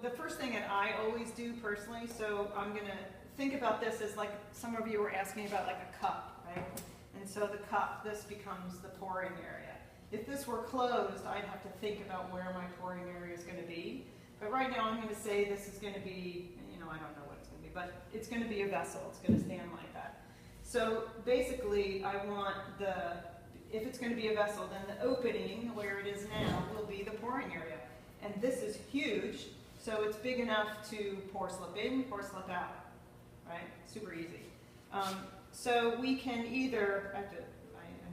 the first thing that I always do personally, so I'm going to think about this as like some of you were asking about like a cup, right? And so the cup, this becomes the pouring area. If this were closed, I'd have to think about where my pouring area is going to be. But right now I'm going to say this is going to be, you know, I don't know what it's going to be, but it's going to be a vessel. It's going to stand like that. So basically I want if it's going to be a vessel, then the opening where it is now will be the pouring area. And this is huge, so it's big enough to pour slip in, pour slip out, right? Super easy. So we can either, I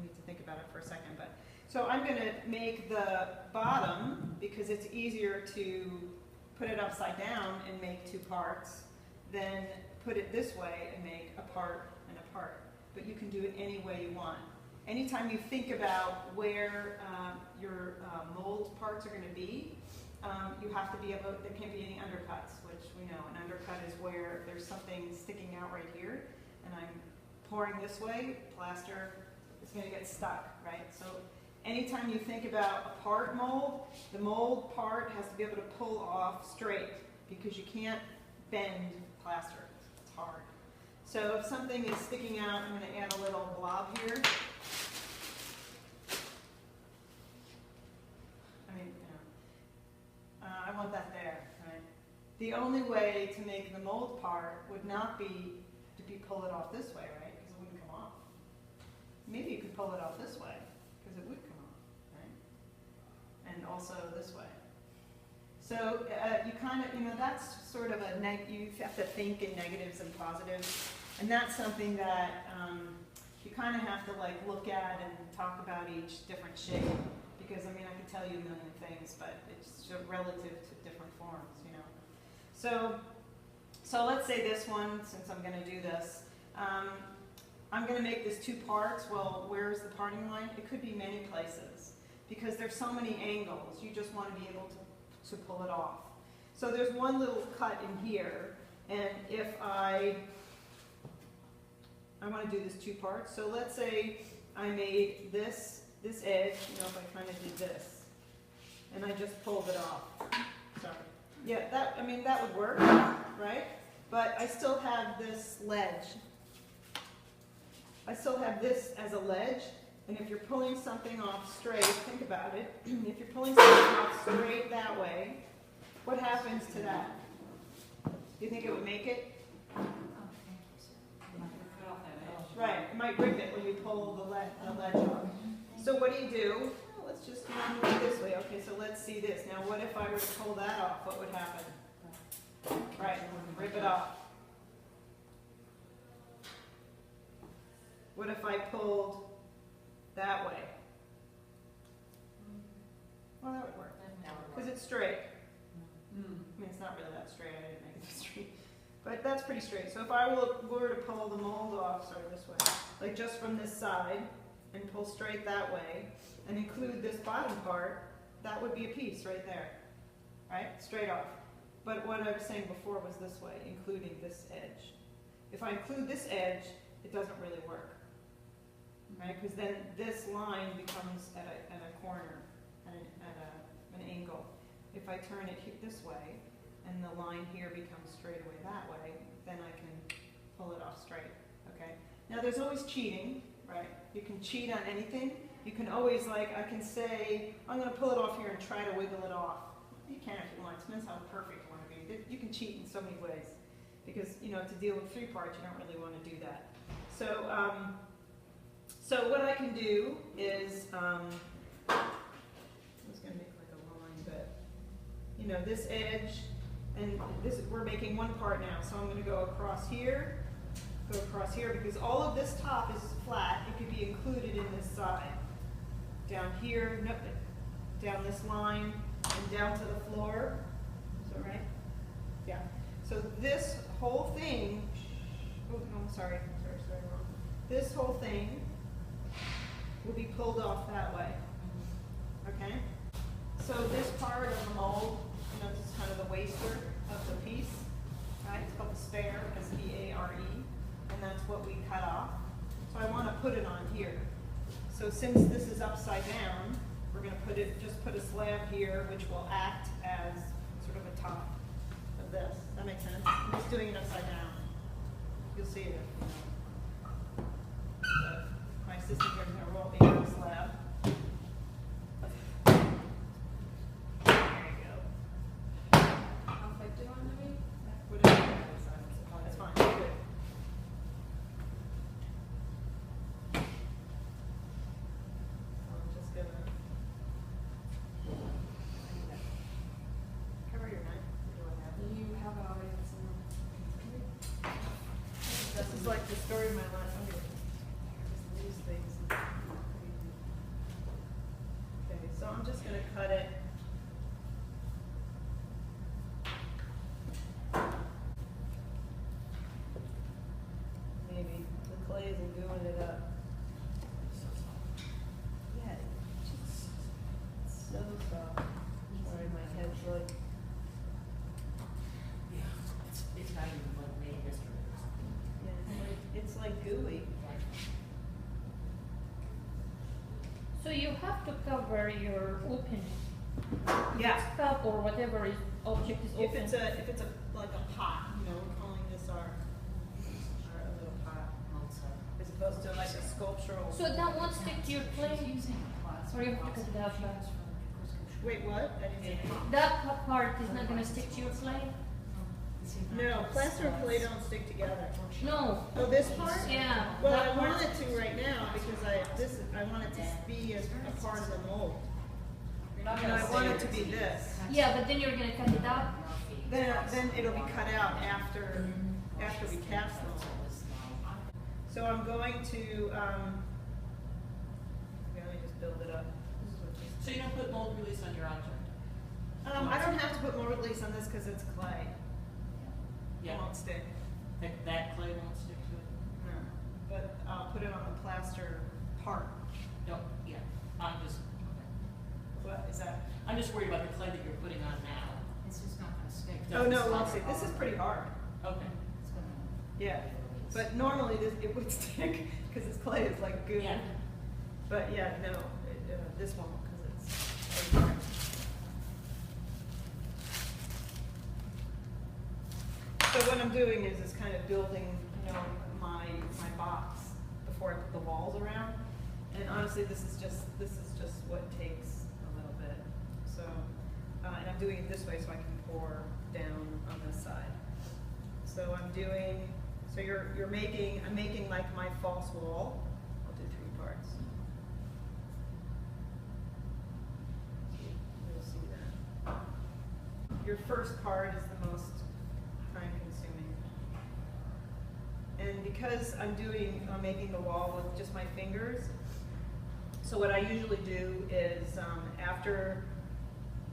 need to think about it for a second, but so I'm going to make the bottom, because it's easier to put it upside down and make two parts, than put it this way and make a part and a part. But you can do it any way you want. Anytime you think about where your mold parts are going to be, you have to be able, there can't be any undercuts, which we know an undercut is where there's something sticking out right here, and I'm pouring this way, plaster is going to get stuck, right? So anytime you think about a part mold, the mold part has to be able to pull off straight, because you can't bend plaster. It's hard. So if something is sticking out, I'm going to add a little blob here. I want that there, right? The only way to make the mold part would not be to pull it off this way, right? Because it wouldn't come off. Maybe you could pull it off this way, because it would come off, right? And also this way. So you kind of, you know, that's sort of you have to think in negatives and positives. And that's something that you kind of have to like look at and talk about each different shape. Because I mean, I could tell you a million things, but it's relative to different forms, you know. So let's say this one, since I'm going to do this, I'm going to make this two parts. Well, where's the parting line? It could be many places, because there's so many angles. You just want to be able to pull it off. So there's one little cut in here, and if I want to do this two parts. So let's say I made this edge, you know, if I kind of did this, and I just pulled it off. Sorry. Yeah, that would work, right? But I still have this ledge. I still have this as a ledge, and if you're pulling something off straight, think about it. If you're pulling something off straight that way, what happens to that? Do you think it would make it? Right, it might rip it when you pull the ledge off. So what do? Oh, let's just do it this way. Okay, so let's see this. Now what if I were to pull that off? What would happen? Right, rip it off. What if I pulled that way? Well, that would work, because it's straight. I mean, it's not really that straight. I didn't make it this straight. But that's pretty straight. So if I were to pull the mold off, sorry, this way, like just from this side, and pull straight that way, and include this bottom part, that would be a piece right there, right? Straight off. But what I was saying before was this way, including this edge. If I include this edge, it doesn't really work, right? Because then this line becomes at a corner, at an angle. If I turn it this way, and the line here becomes straight away that way, then I can pull it off straight, okay? Now there's always cheating, right? You can cheat on anything. You can always, like, I can say, I'm going to pull it off here and try to wiggle it off. You can if you want. It depends how perfect you want to be. You can cheat in so many ways. Because, you know, to deal with three parts, you don't really want to do that. So, so what I can do is, I'm just going to make like a line, but, you know, this edge, and we're making one part now. So I'm going to go across here, because all of this top is flat. It could be included in this side. Down here, nope, down this line, and down to the floor. Is that right? Yeah. So this whole thing, oh no, sorry, wrong. This whole thing will be pulled off that way. Okay? So this part of the mold, you know, this is kind of the waster of the piece, right? It's called the spare, S-P-A-R-E. And that's what we cut off. So I want to put it on here. So since this is upside down, we're going to just put a slab here, which will act as sort of a top. see it. But my assistant here is going to roll me on the slab. There you go. How thick do you want it to be? Whatever. That's fine. Good. I'm just going to cover your knife. You have it already in some. This is like the story of my life. I'm gonna just lose things. Okay, so I'm just going to cut it. Maybe the clay isn't gooing it up. Yeah, it's just so soft. Sorry, my head's like. It's not even like made yesterday or something. Yeah, it's like gooey. So you have to cover your opening. Yeah. Cup or whatever is object is If open. it's a like a pot, you know, we're calling this our little pot, as opposed to like a sculptural. So that won't stick to your plate. Or you have to cut it out. Wait, what? I didn't say. That part is not gonna stick to your plate. No, plaster and clay don't stick together. No. Oh, this part? Yeah. Well, that I part. want it to right now because I want it to be as a part of the mold. And I want it to be this. Yeah, but then you're gonna cut it out. Then it'll be cut out after we cast the mold. So I'm going to let me just build it up. This is what this. So you don't put mold release on your object? I don't have to put mold release on this because it's clay. It won't stick. That clay won't stick to it? No. But I'll put it on the plaster part. No, yeah, I'm just What is that? I'm just worried about the clay that you're putting on now. It's just not gonna stick. Oh no, it won't stick. This is pretty hard. Okay. It's gonna. Yeah. But normally it would stick because this clay is like goo. Yeah. But yeah, no, this won't because it's very hard. So what I'm doing is kind of building, you know, my box before I put the walls around. And honestly, this is just what takes a little bit. So, and I'm doing it this way so I can pour down on this side. So I'm making like my false wall. I'll do 3 parts. You'll see that. Your first part is the most time consuming. And because I'm making the wall with just my fingers, so what I usually do is after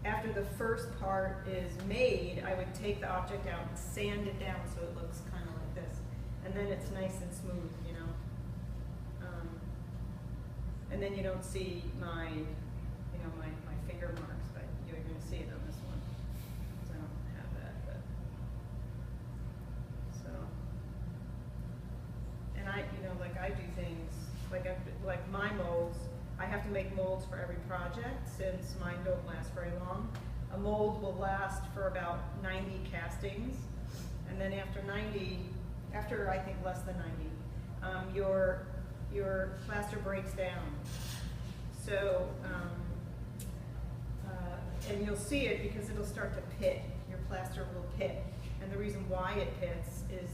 the first part is made, I would take the object out and sand it down so it looks kind of like this. And then it's nice and smooth, you know. And then you don't see my finger marks, but you're going to see it on this one. So I don't have that, but so. And I do things like my molds. I have to make molds for every project since mine don't last very long. A mold will last for about 90 castings, and then after I think less than 90, your plaster breaks down. So, and you'll see it because it'll start to pit. Your plaster will pit, and the reason why it pits is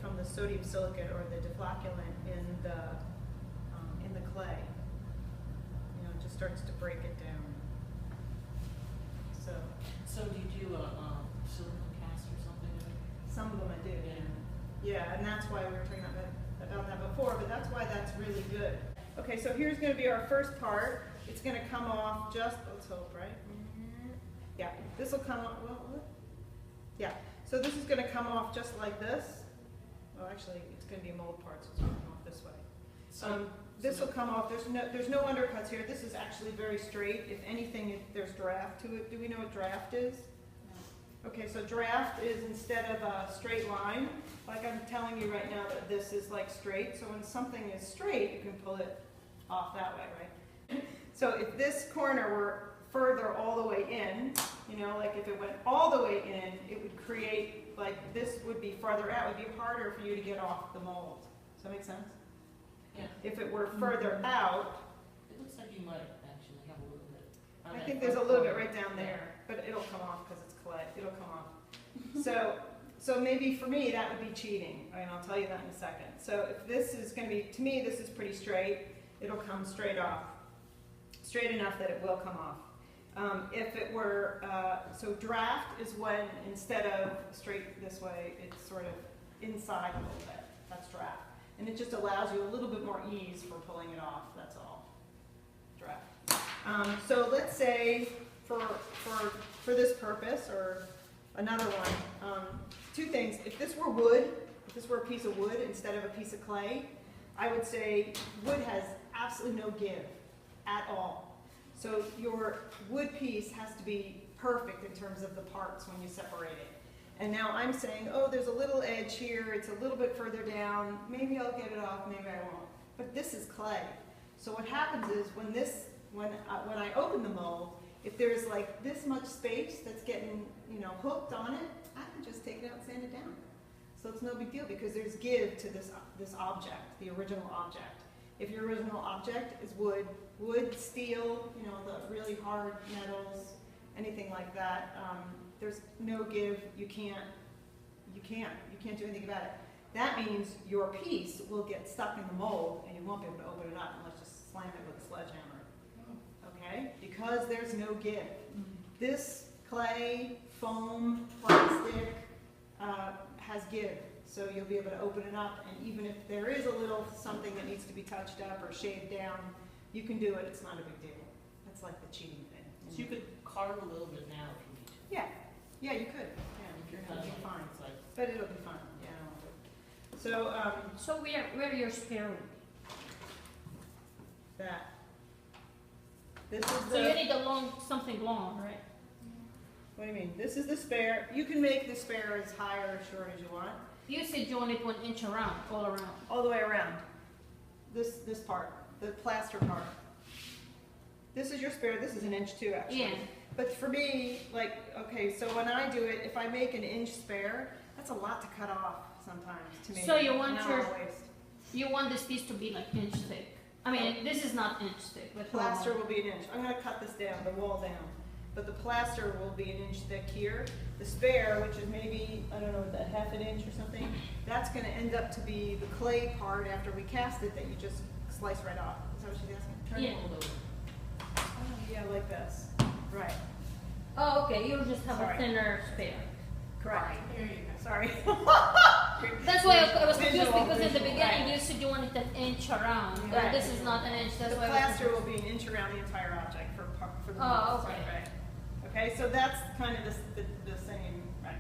from the sodium silicate or the deflocculant in the clay. You know, it just starts to break it down. So do you do a silicone cast or something? Some of them I do. Yeah, and that's why we were talking about that before, but that's why that's really good. Okay, so here's going to be our first part. It's going to come off just, let's hope, right? Yeah, this will come off, yeah. So this is going to come off just like this. Well, actually, it's going to be a mold part, so it's going to come off this way. This will come off, there's no undercuts here. This is actually very straight. If anything, there's draft to it. Do we know what draft is? Okay, so draft is instead of a straight line, like I'm telling you right now that this is like straight. So when something is straight, you can pull it off that way, right? So if this corner were further all the way in, you know, like if it went all the way in, it would create like like this would be farther out, it would be harder for you to get off the mold. Does that make sense? Yeah. If it were further out, It looks like you might actually have a little bit. on I that think there's a front little bit corner. right down there, but it'll come off because it's clay. It'll come off. So maybe for me that would be cheating, and I'll tell you that in a second. So if this is going to be, to me, this is pretty straight. It'll come straight off, straight enough that it will come off. If it were, so draft is when instead of straight this way, it's sort of inside a little bit. That's draft. And it just allows you a little bit more ease for pulling it off, that's all. Draft. So let's say for this purpose, or another one, two things. If this were wood, if this were a piece of wood instead of a piece of clay, I would say wood has absolutely no give at all. So your wood piece has to be perfect in terms of the parts when you separate it. And now I'm saying, oh, there's a little edge here, it's a little bit further down, maybe I'll get it off, maybe I won't. But this is clay. So what happens is when I open the mold, if there's like this much space that's getting, hooked on it, I can just take it out and sand it down. So it's no big deal because there's give to this object, the original object. If your original object is wood, steel, the really hard metals, anything like that, there's no give. You can't do anything about it. That means your piece will get stuck in the mold and you won't be able to open it up unless you slam it with a sledgehammer. Okay? Because there's no give. This clay, foam, plastic has give. So you'll be able to open it up, and even if there is a little something that needs to be touched up or shaved down, you can do it. It's not a big deal. That's like the cheating thing. So you could carve a little bit now if you need to. Yeah, you could. Yeah, If you're it'll not be like, fine. it's like, But it'll be fine. Yeah. So where your spare would be? That. This is So you the. need something long, right? What do you mean? This is the spare. You can make the spare as high or as short as you want. You said you want it 1 inch around, all around. All the way around. This part, the plaster part. This is your spare. This is 1 inch too, actually. Yeah. But for me, like, okay, so when I do it, if I make 1 inch spare, that's a lot to cut off sometimes to me. So you want Not your- always. You want this piece to be like inch thick. I mean, this is not inch thick, but Plaster will be 1 inch. I'm going to cut this down, the wall down. But the plaster will be 1 inch thick here. The spare, which is maybe, I don't know, a half an inch or something, that's going to end up to be the clay part after we cast it that you just slice right off. Is that what she's asking? turn Yeah. it a little bit. Oh, yeah, like this. Right. Oh, okay. You'll just have Sorry. a thinner spare. Correct. There you go. Sorry. That's why I was confused Visual, because in the visual, beginning right. you said you wanted an inch around. Right. This is not an inch. That's The why I was plaster confused. will be 1 inch around the entire object for the Oh, mold. okay. Right. Okay, so that's kind of the same, right?